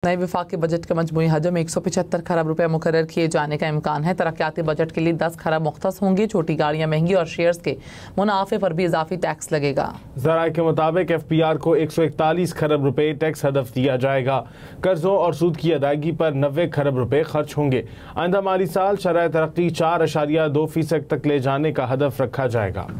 नए विफाकी बजट का मजमूई हजम 175 खरब रुपए मुकर्रर किए जाने का इम्कान है। तरक्याती बजट के लिए 10 खरब मुख्तस होंगी। छोटी गाड़ियां महंगी और शेयर्स के मुनाफे पर भी इजाफी टैक्स लगेगा। ज़राए के मुताबिक FPR को 141 खरब रुपए टैक्स हदफ दिया जाएगा। कर्जों और सूद की अदायगी पर 90 खरब रुपए खर्च होंगे। आइंदा माली साल शरह तरक्की 4.2% तक ले जाने का हदफ रखा जाएगा।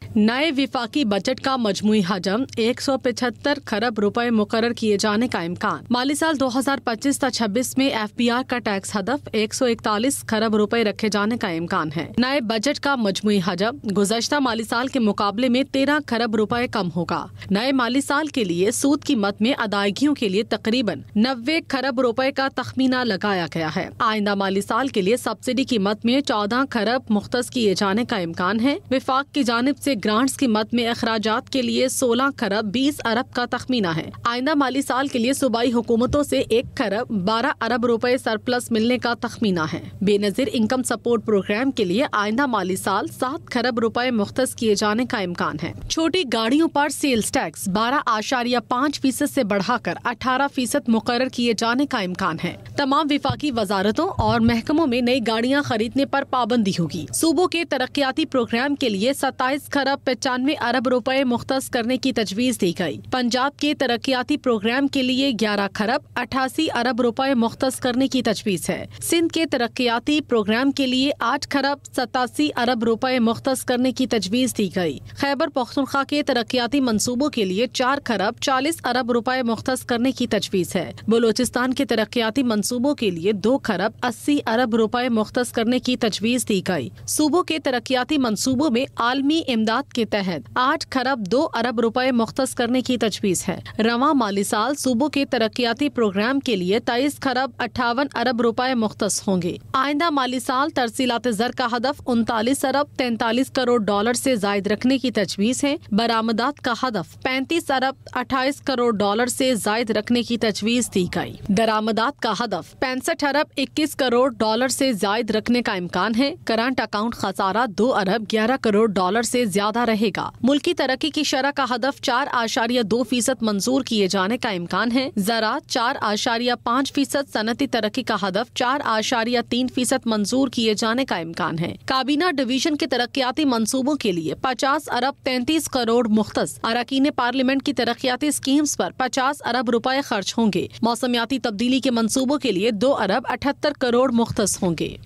नए विफाकी बजट का मजमूई हजम 175 खरब रुपए मुकर्रर किए जाने का इम्कान। माली साल 2025-26 में FPR का टैक्स हदफ 141 खरब रुपए रखे जाने का इम्कान है। नए बजट का मजमूई हजम गुज़श्ता माली साल के मुकाबले में 13 खरब रुपए कम होगा। नए माली साल के लिए सूद की मद में अदायगियों के लिए तकरीबन 90 खरब रुपए का तखमीना लगाया गया है। आइंदा माली साल के लिए सब्सिडी की मद में 14 खरब मुख्तस किए जाने का इम्कान है। विफाक की जानिब से ग्रांट्स की मद में अखराजात के लिए 16 खरब 20 अरब का तखमीना है। आइंदा माली साल के लिए सूबाई हुकूमतों से 1 खरब 12 अरब रुपए सरप्लस मिलने का तखमीना है। बेनजीर इनकम सपोर्ट प्रोग्राम के लिए आइंदा माली साल 7 खरब रुपए मुख्तस किए जाने का इम्कान है। छोटी गाड़ियों पर सेल्स टैक्स 12.5% से बढ़ाकर 18% मुकर्रर किए जाने का इम्कान है। तमाम विफाकी वजारतों और महकमों में नई गाड़ियाँ खरीदने पर पाबंदी होगी। सूबों के तरक्याती प्रोग्राम के लिए 27 खरब 95 अरब रुपए मुख्तस करने की तजवीज दी गई। पंजाब के तरक्याती प्रोग्राम के लिए 11 खरब 88 अरब रुपए मुख्तस करने की तजवीज है। सिंध के तरक्याती प्रोग्राम के लिए 8 खरब 87 अरब रुपए मुख्तस करने की तजवीज दी गई। खैबर पख्तूनख्वा के तरक्याती मंसूबों के लिए 4 खरब 40 अरब रुपए मुख्तस करने की तजवीज है। बलोचिस्तान के तरक्याती मंसूबों के लिए 2 खरब 80 अरब रुपए मुख्तस करने की तजवीज दी गई। सूबों के तरक्याती मंसूबों में आलमी इमदाद के तहत 8 खरब 2 अरब रुपए मुख्तस करने की तजवीज है। रवां माली साल सूबों के तरक्याती प्रोग्राम के लिए 23 खरब 58 अरब रुपए मुख्तस होंगे। आइंदा माली साल तरसीलात ज़र का हदफ 39 अरब 43 करोड़ डॉलर से जायद रखने की तजवीज है। बरामदात का हदफ 35 अरब 28 करोड़ डॉलर से जायद रखने की तजवीज दी गई। दरामदात का हदफ 65 अरब 21 करोड़ डॉलर से जायद रखने का इम्कान है। करंट अकाउंट खसारा 2 अरब 11 करोड़ डॉलर से ज्यादा रहेगा। मुल्की तरक्की की शरह का हदफ 4.2% मंजूर किए जाने का इम्कान है। ज़राअत 4.5%, सनती तरक्की का हदफ 4.3% मंजूर किए जाने का इम्कान है। काबीना डिवीजन के तरक्याती मंसूबों के लिए 50 अरब 33 करोड़ मुख्तस। अरकान पार्लियामेंट की तरक्याती स्कीम्स पर 50 अरब रुपए खर्च होंगे। मौसमियाती तब्दीली के मंसूबों के लिए 2 अरब 78 करोड़ मुख्तस होंगे।